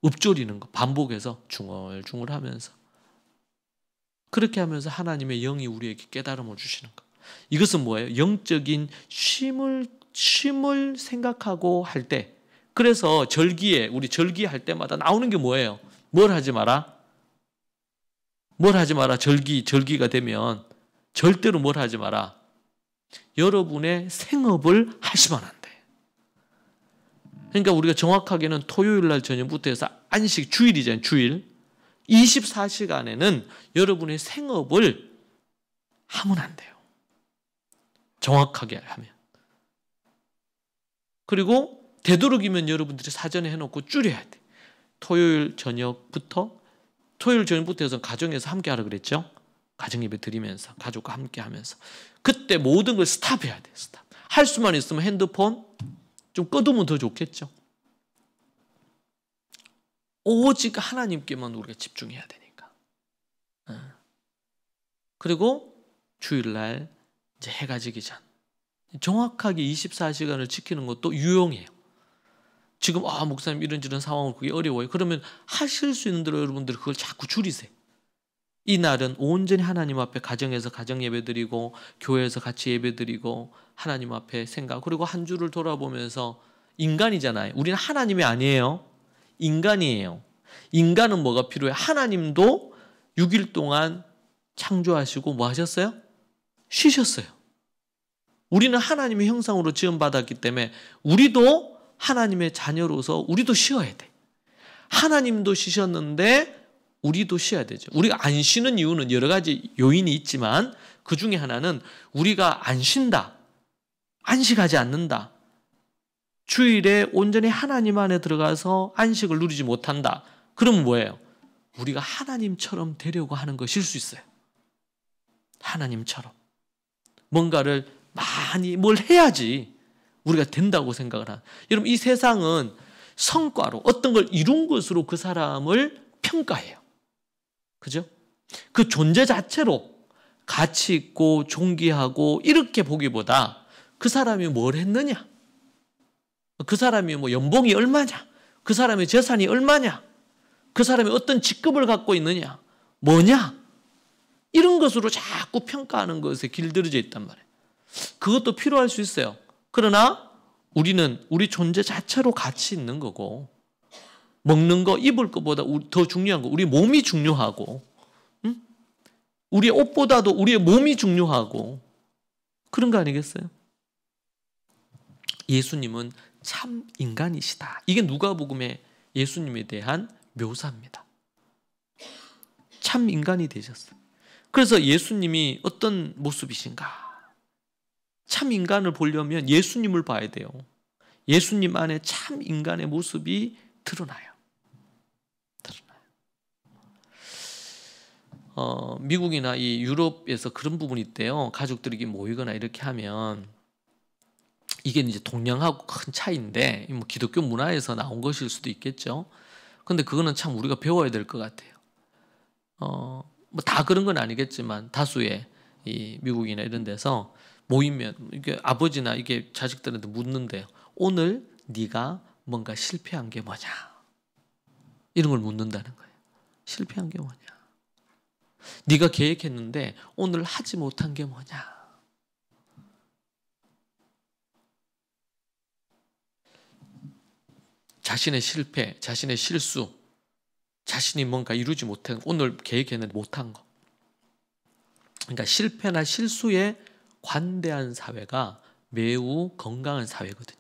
읊조리는 거 반복해서 중얼중얼하면서 그렇게 하면서 하나님의 영이 우리에게 깨달음을 주시는 거. 이것은 뭐예요? 영적인 쉼을 생각하고 할 때. 그래서 절기에 우리 절기할 때마다 나오는 게 뭐예요? 뭘 하지 마라? 뭘 하지 마라? 절기가 되면 절대로 뭘 하지 마라? 여러분의 생업을 하시면 안 돼. 그러니까 우리가 정확하게는 토요일 날 저녁부터 해서 안식 주일이잖아요. 주일. 24시간에는 여러분의 생업을 하면 안 돼요. 정확하게 하면. 그리고 되도록이면 여러분들이 사전에 해놓고 줄여야 돼. 토요일 저녁부터 해서 가정에서 함께 하라 그랬죠. 가정 예배 드리면서 가족과 함께 하면서 그때 모든 걸 스탑해야 돼. 스탑. 할 수만 있으면 핸드폰 좀 꺼두면 더 좋겠죠. 오직 하나님께만 우리가 집중해야 되니까. 그리고 주일날 이제 해가 지기 전 정확하게 24시간을 지키는 것도 유용해요. 지금 목사님 이런저런 상황으로 그게 어려워요. 그러면 하실 수 있는 대로 여러분들 그걸 자꾸 줄이세요. 이 날은 온전히 하나님 앞에 가정에서 가정 예배드리고 교회에서 같이 예배드리고 하나님 앞에 생각. 그리고 한 주를 돌아보면서 인간이잖아요. 우리는 하나님이 아니에요. 인간이에요. 인간은 뭐가 필요해? 하나님도 6일 동안 창조하시고 뭐 하셨어요? 쉬셨어요. 우리는 하나님의 형상으로 지음받았기 때문에 우리도 하나님의 자녀로서 우리도 쉬어야 돼. 하나님도 쉬셨는데 우리도 쉬어야 되죠. 우리가 안 쉬는 이유는 여러 가지 요인이 있지만 그 중에 하나는 우리가 안 쉰다. 안식하지 않는다. 주일에 온전히 하나님 안에 들어가서 안식을 누리지 못한다. 그러면 뭐예요? 우리가 하나님처럼 되려고 하는 것일 수 있어요. 하나님처럼. 뭔가를 많이 뭘 해야지 우리가 된다고 생각을 하는. 여러분 이 세상은 성과로 어떤 걸 이룬 것으로 그 사람을 평가해요. 그죠? 그 존재 자체로 가치 있고 존귀하고 이렇게 보기보다 그 사람이 뭘 했느냐? 그 사람이 뭐 연봉이 얼마냐? 그 사람의 재산이 얼마냐? 그 사람이 어떤 직급을 갖고 있느냐? 뭐냐? 이런 것으로 자꾸 평가하는 것에 길들여져 있단 말이에요. 그것도 필요할 수 있어요. 그러나 우리는 우리 존재 자체로 가치 있는 거고 먹는 거, 입을 것보다 더 중요한 거 우리 몸이 중요하고 우리의 옷보다도 우리의 몸이 중요하고 그런 거 아니겠어요? 예수님은 참 인간이시다. 이게 누가복음의 예수님에 대한 묘사입니다. 참 인간이 되셨어요. 그래서 예수님이 어떤 모습이신가? 참 인간을 보려면 예수님을 봐야 돼요. 예수님 안에 참 인간의 모습이 드러나요. 미국이나 이 유럽에서 그런 부분이 있대요. 가족들이 모이거나 이렇게 하면 이게 이제 동양하고 큰 차이인데 뭐 기독교 문화에서 나온 것일 수도 있겠죠. 근데 그거는 참 우리가 배워야 될 것 같아요. 뭐 다 그런 건 아니겠지만 다수의 이 미국이나 이런 데서 모이면 이게 아버지나 이게 자식들한테 묻는데요. 오늘 네가 뭔가 실패한 게 뭐냐? 이런 걸 묻는다는 거예요. 실패한 게 뭐냐? 네가 계획했는데 오늘 하지 못한 게 뭐냐? 자신의 실패, 자신의 실수, 자신이 뭔가 이루지 못한 오늘 계획했는데 못한 거. 그러니까 실패나 실수에 관대한 사회가 매우 건강한 사회거든요.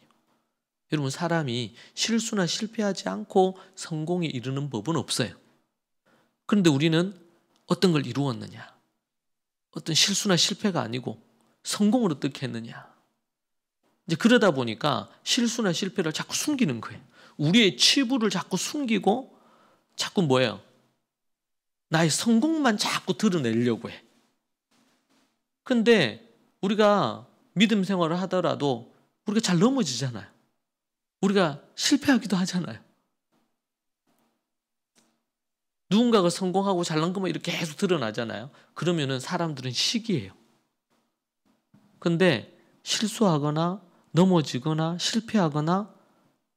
여러분 사람이 실수나 실패하지 않고 성공에 이르는 법은 없어요. 그런데 우리는 어떤 걸 이루었느냐? 어떤 실수나 실패가 아니고 성공을 어떻게 했느냐? 이제 그러다 보니까 실수나 실패를 자꾸 숨기는 거예요. 우리의 치부를 자꾸 숨기고 자꾸 뭐예요? 나의 성공만 자꾸 드러내려고 해. 근데 우리가 믿음 생활을 하더라도 우리가 잘 넘어지잖아요. 우리가 실패하기도 하잖아요. 누군가가 성공하고 잘난 것만 이렇게 계속 드러나잖아요. 그러면은 사람들은 시기해요. 근데 실수하거나 넘어지거나 실패하거나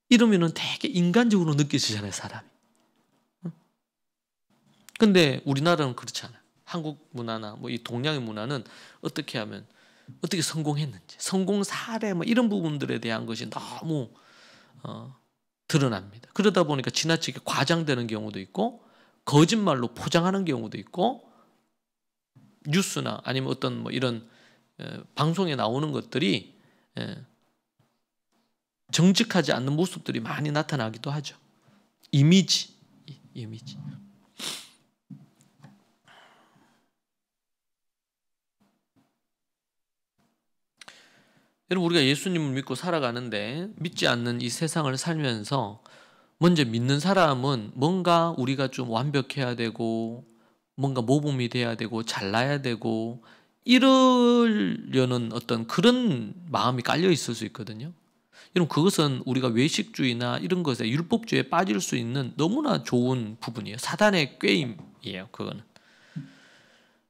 이러면은 되게 인간적으로 느껴지잖아요, 사람이. 근데 우리나라는 그렇지 않아요. 한국 문화나 뭐 이 동양의 문화는 어떻게 하면 어떻게 성공했는지, 성공 사례 뭐 이런 부분들에 대한 것이 너무 드러납니다. 그러다 보니까 지나치게 과장되는 경우도 있고 거짓말로 포장하는 경우도 있고 뉴스나 아니면 어떤 뭐 이런 방송에 나오는 것들이 정직하지 않는 모습들이 많이 나타나기도 하죠. 이미지. 여러분, 우리가 예수님을 믿고 살아가는데 믿지 않는 이 세상을 살면서 먼저 믿는 사람은 뭔가 우리가 좀 완벽해야 되고 뭔가 모범이 돼야 되고 잘나야 되고 이러려는 어떤 그런 마음이 깔려 있을 수 있거든요. 여러분, 그것은 우리가 외식주의나 이런 것에 율법주의에 빠질 수 있는 너무나 좋은 부분이에요. 사단의 꾀임이에요. 그거는.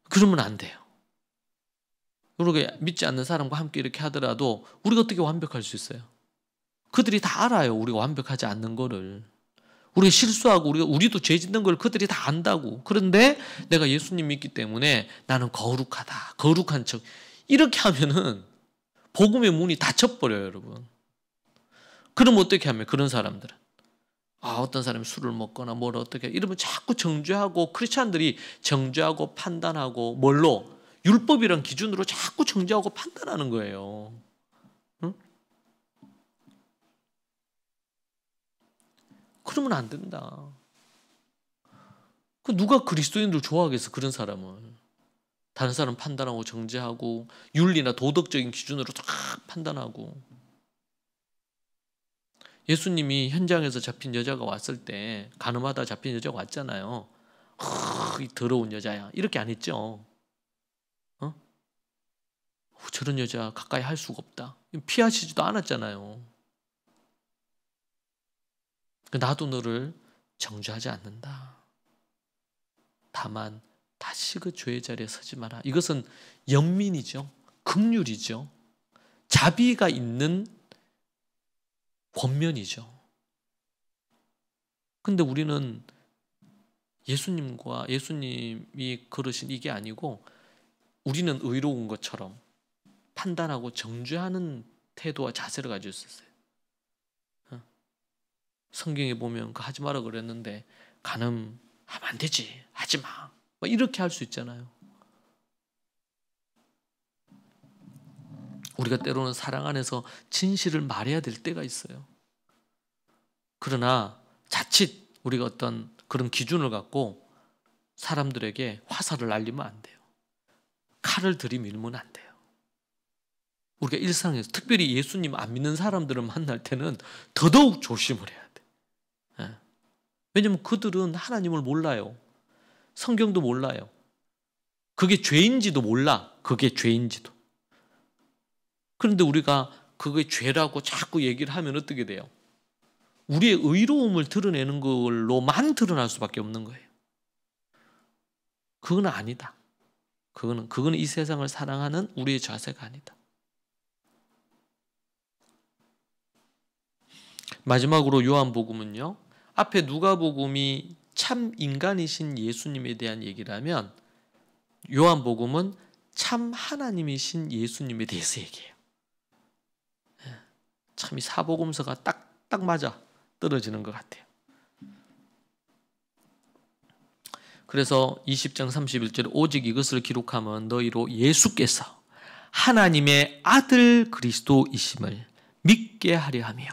그러면 안 돼요. 우리가 믿지 않는 사람과 함께 이렇게 하더라도 우리가 어떻게 완벽할 수 있어요? 그들이 다 알아요. 우리가 완벽하지 않는 거를. 우리가 실수하고 우리도 죄 짓는 걸 그들이 다 안다고. 그런데 내가 예수님 믿기 때문에 나는 거룩하다. 거룩한 척. 이렇게 하면은 복음의 문이 닫혀버려요, 여러분. 그럼 어떻게 하면 그런 사람들은 어떤 사람이 술을 먹거나 뭘 어떻게 이러면 자꾸 정죄하고 크리스찬들이 정죄하고 판단하고 뭘로? 율법이란 기준으로 자꾸 정죄하고 판단하는 거예요. 응? 그러면 안 된다. 누가 그리스도인들 좋아하겠어, 그런 사람을. 다른 사람 판단하고 정죄하고 윤리나 도덕적인 기준으로 쫙 판단하고. 예수님이 현장에서 잡힌 여자가 왔을 때 간음하다 잡힌 여자가 왔잖아요. 이 더러운 여자야. 이렇게 안 했죠. 저런 여자 가까이 할 수가 없다. 피하시지도 않았잖아요. 나도 너를 정죄하지 않는다. 다만 다시 그 죄의 자리에 서지 마라. 이것은 연민이죠. 긍휼이죠. 자비가 있는 권면이죠. 근데 우리는 예수님이 그러신 이게 아니고 우리는 의로운 것처럼 판단하고 정죄하는 태도와 자세를 가지고 있었어요. 성경에 보면 하지 마라 그랬는데 간음하면 안 되지. 하지 마. 이렇게 할 수 있잖아요. 우리가 때로는 사랑 안에서 진실을 말해야 될 때가 있어요. 그러나 자칫 우리가 어떤 그런 기준을 갖고 사람들에게 화살을 날리면 안 돼요. 칼을 들이밀면 안 돼요. 우리가 일상에서 특별히 예수님 안 믿는 사람들을 만날 때는 더더욱 조심을 해야 돼. 왜냐하면 그들은 하나님을 몰라요. 성경도 몰라요. 그게 죄인지도 몰라. 그게 죄인지도. 그런데 우리가 그게 죄라고 자꾸 얘기를 하면 어떻게 돼요? 우리의 의로움을 드러내는 걸로만 드러날 수밖에 없는 거예요. 그건 아니다. 그거는 이 세상을 사랑하는 우리의 자세가 아니다. 마지막으로 요한복음은요. 앞에 누가복음이 참 인간이신 예수님에 대한 얘기를 하면 요한복음은 참 하나님이신 예수님에 대해서 얘기해요. 참 이 사복음서가 딱 맞아 떨어지는 것 같아요. 그래서 20장 31절에 오직 이것을 기록하면 너희로 예수께서 하나님의 아들 그리스도이심을 믿게 하려 하며,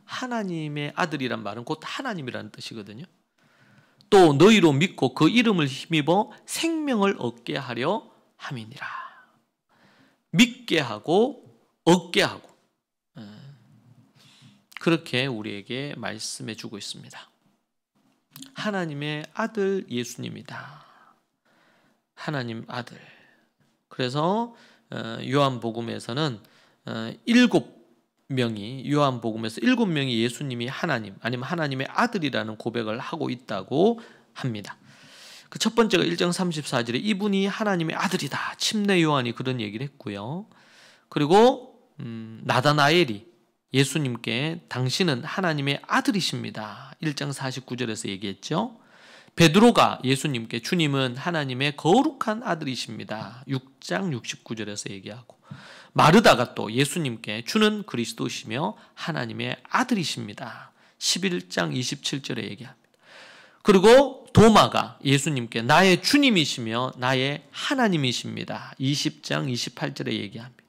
하나님의 아들이란 말은 곧 하나님이라는 뜻이거든요. 또 너희로 믿고 그 이름을 힘입어 생명을 얻게 하려 함이니라. 믿게 하고 얻게 하고 그렇게 우리에게 말씀해 주고 있습니다. 하나님의 아들 예수님이다. 하나님 아들. 그래서 요한복음에서는 7명이 요한복음에서 7명이 예수님이 하나님 아니면 하나님의 아들이라는 고백을 하고 있다고 합니다. 그 첫 번째가 1장 34절에 이분이 하나님의 아들이다. 침례 요한이 그런 얘기를 했고요. 그리고 나다나엘이 예수님께 당신은 하나님의 아들이십니다. 1장 49절에서 얘기했죠. 베드로가 예수님께 주님은 하나님의 거룩한 아들이십니다. 6장 69절에서 얘기하고, 마르다가 또 예수님께 주는 그리스도시며 하나님의 아들이십니다. 11장 27절에 얘기합니다. 그리고 도마가 예수님께 나의 주님이시며 나의 하나님이십니다. 20장 28절에 얘기합니다.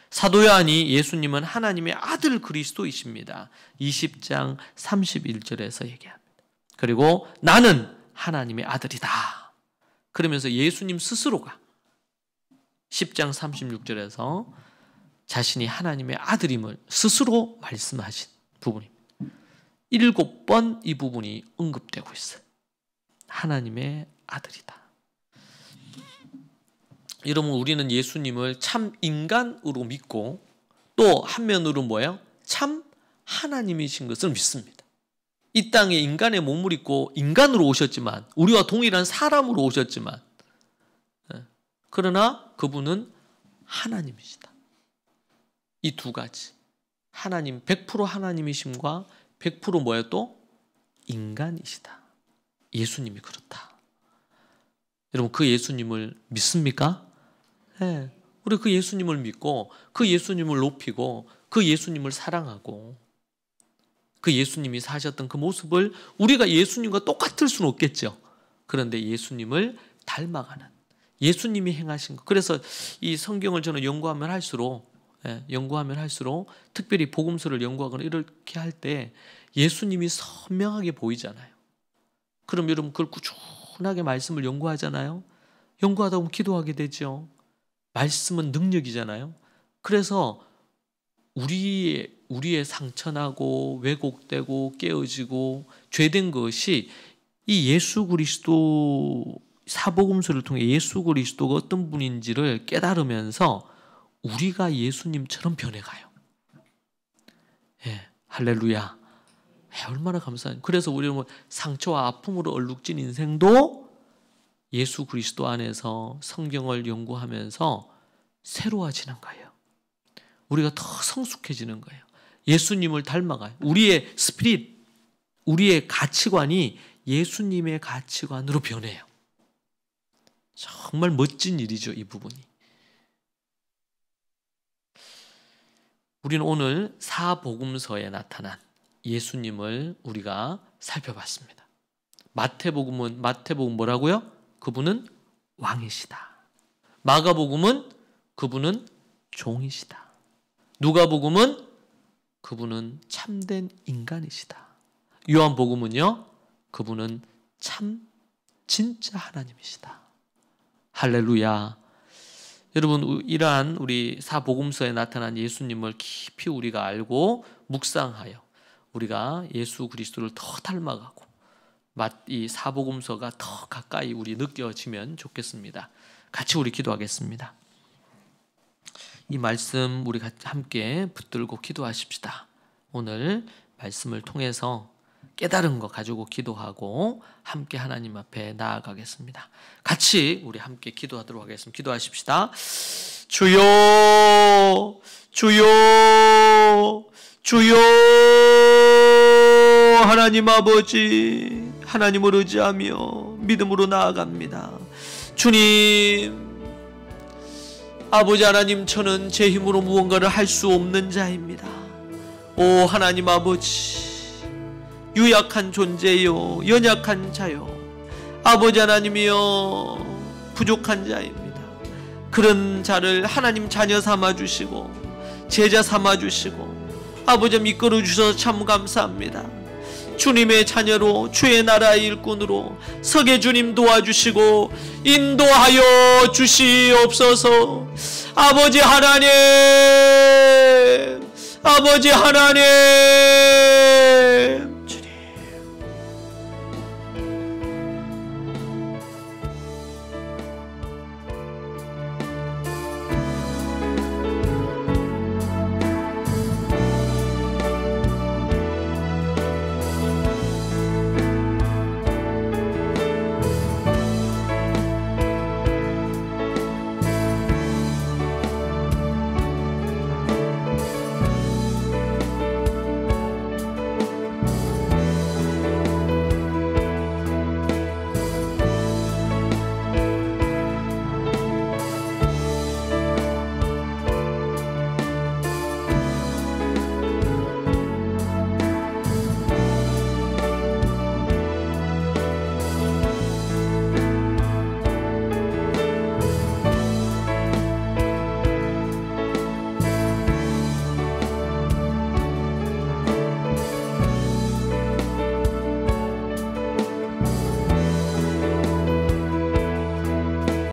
사도 요한이 예수님은 하나님의 아들 그리스도이십니다. 20장 31절에서 얘기합니다. 그리고 나는 하나님의 아들이다. 그러면서 예수님 스스로가 10장 36절에서 자신이 하나님의 아들임을 스스로 말씀하신 부분입니다. 7번 이 부분이 언급되고 있어요. 하나님의 아들이다. 여러분, 우리는 예수님을 참 인간으로 믿고 또 한면으로 뭐예요? 참 하나님이신 것을 믿습니다. 이 땅에 인간의 몸을 입고 인간으로 오셨지만, 우리와 동일한 사람으로 오셨지만, 그러나 그분은 하나님이시다. 이 두 가지, 하나님 100% 하나님이심과 100% 뭐예요? 또 인간이시다. 예수님이 그렇다. 여러분, 그 예수님을 믿습니까? 네. 우리 그 예수님을 믿고 그 예수님을 높이고 그 예수님을 사랑하고 그 예수님이 사셨던 그 모습을 우리가 예수님과 똑같을 수는 없겠죠. 그런데 예수님을 닮아가는, 예수님이 행하신 것. 그래서 이 성경을 저는 연구하면 할수록 특별히 복음서를 연구하거나 이렇게 할 때 예수님이 선명하게 보이잖아요. 그럼 여러분 그걸 꾸준하게 말씀을 연구하잖아요. 연구하다 보면 기도하게 되죠. 말씀은 능력이잖아요. 그래서 우리의 상처나고 왜곡되고 깨어지고 죄된 것이 이 예수 그리스도, 사복음서를 통해 예수 그리스도가 어떤 분인지를 깨달으면서 우리가 예수님처럼 변해가요. 예, 할렐루야. 얼마나 감사해요. 그래서 우리는 상처와 아픔으로 얼룩진 인생도 예수 그리스도 안에서 성경을 연구하면서 새로워지는 거예요. 우리가 더 성숙해지는 거예요. 예수님을 닮아가요. 우리의 스피릿, 우리의 가치관이 예수님의 가치관으로 변해요. 정말 멋진 일이죠, 이 부분이. 우리는 오늘 사복음서에 나타난 예수님을 우리가 살펴봤습니다. 마태복음 뭐라고요? 그분은 왕이시다. 마가복음은 그분은 종이시다. 누가복음은 그분은 참된 인간이시다. 요한복음은요, 그분은 진짜 하나님이시다. 할렐루야. 여러분, 이러한 우리 사복음서에 나타난 예수님을 깊이 우리가 알고 묵상하여 우리가 예수 그리스도를 더 닮아가고 이 사복음서가 더 가까이 우리 느껴지면 좋겠습니다. 같이 우리 기도하겠습니다. 이 말씀 우리 함께 붙들고 기도하십시다. 오늘 말씀을 통해서 깨달은 거 가지고 기도하고 함께 하나님 앞에 나아가겠습니다. 같이 우리 함께 기도하도록 하겠습니다. 기도하십시다. 주여, 주여, 주여. 하나님 아버지, 하나님을 의지하며 믿음으로 나아갑니다. 주님, 아버지 하나님, 저는 제 힘으로 무언가를 할 수 없는 자입니다. 오 하나님 아버지, 유약한 존재요, 연약한 자요, 아버지 하나님이여, 부족한 자입니다. 그런 자를 하나님 자녀 삼아주시고 제자 삼아주시고 아버지 이끌어 주셔서 참 감사합니다. 주님의 자녀로 주의 나라의 일꾼으로 서게 주님 도와주시고 인도하여 주시옵소서. 아버지 하나님, 아버지 하나님,